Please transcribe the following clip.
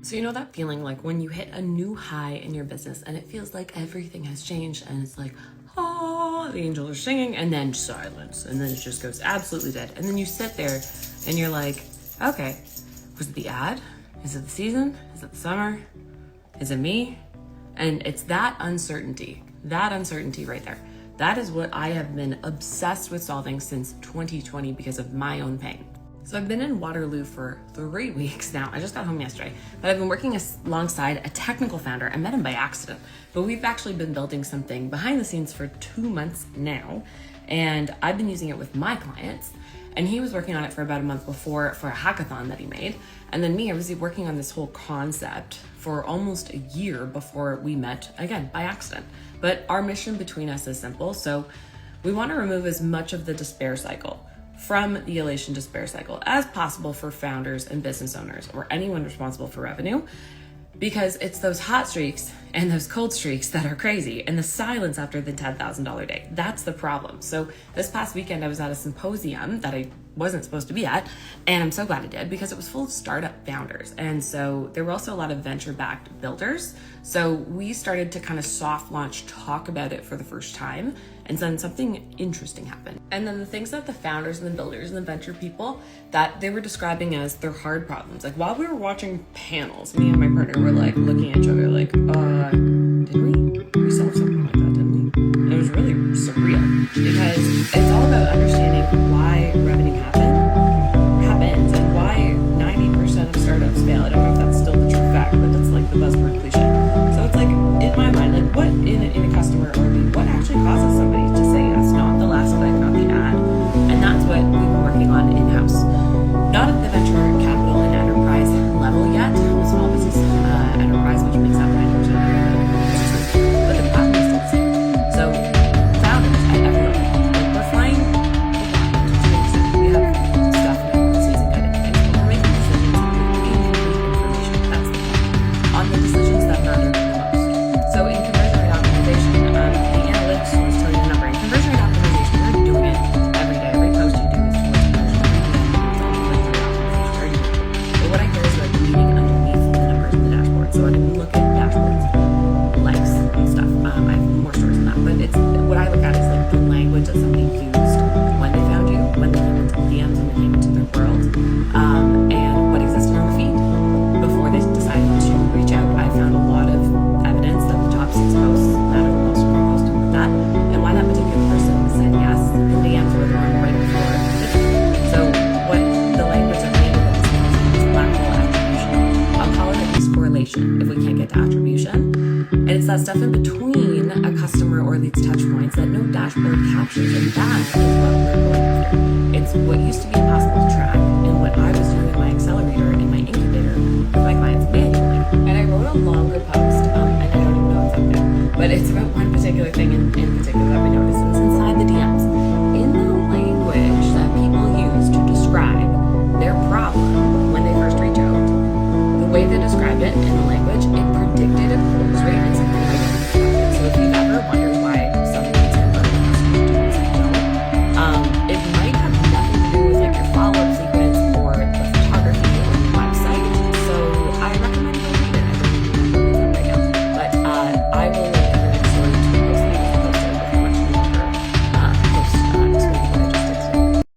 So you know that feeling like when you hit a new high in your business and it feels like everything has changed and it's like, oh, the angels are singing and then silence and then it just goes absolutely dead. And then you sit there and you're like, okay, was it the ad? Is it the season? Is it the summer? Is it me? And it's that uncertainty right there. That is what I have been obsessed with solving since 2020 because of my own pain. So I've been in Waterloo for 3 weeks now. I just got home yesterday, but I've been working alongside a technical founder. I met him by accident, but we've actually been building something behind the scenes for 2 months now. And I've been using it with my clients, and he was working on it for about a month before for a hackathon that he made. And then I was working on this whole concept for almost a year before we met, again, by accident. But our mission between us is simple. So we want to remove as much of the despair cycle from the Elation despair cycle as possible for founders and business owners or anyone responsible for revenue, because it's those hot streaks and those cold streaks that are crazy and the silence after the $10,000 day. That's the problem. So this past weekend, I was at a symposium that I wasn't supposed to be at, and I'm so glad I did because it was full of startup founders. And so there were also a lot of venture-backed builders. So we started to kind of soft launch talk about it for the first time, and then something interesting happened. And then the things that the founders and the builders and the venture people that they were describing as their hard problems. Like while we were watching panels, me and my partner were like looking at each other like, did we solved something like that, didn't we? And it was really surreal because it's all about understanding why revenue happens and why 90% of startups fail. I don't know if that's still the true fact, but that's like the buzzword cliche. So it's like, in my mind, like what in a customer or lead, what actually causes somebody to say yes, not the last click, not the ad. And that's what we've been working on in-house. Not at the venture capital and enterprise level yet, with small business enterprise, which makes up 90% of businesses, but the path is still the same. So founders at every level, like we're flying, we have stuff like season guided things, but we're making decisions with incomplete information. That's the point. On the decisions that matter the most. So in conversion rate optimization, the analytics tools tell you the number. In conversion rate optimization, we're doing it every day. Every post you do is towards conversion rate optimization. But what I hear is like meaning underneath the numbers in the dashboard. So I can look at dashboards, likes and stuff. I have more stories on that, but it's what I look at is like the language that somebody used when they found you, when they came into the DMs, when they came into their world, and what existed on the feed before they decided to reach out. I found a lot of evidence that the top 6 posts matter the most from posting with that, and why that particular person said yes. The DMs were the one right before the visit. So what the language that made it is lateral attribution. I'll call it at least correlation if we can't get to attribution. And it's that stuff in between a customer or lead's touch points that no dashboard captures, and that is what we're going after. It's what used to be impossible to track and what I was doing in my accelerator and my incubator with my clients manually. And I wrote a longer post, and I don't even know if it's up there, but it's about one particular thing in particular that we noticed in the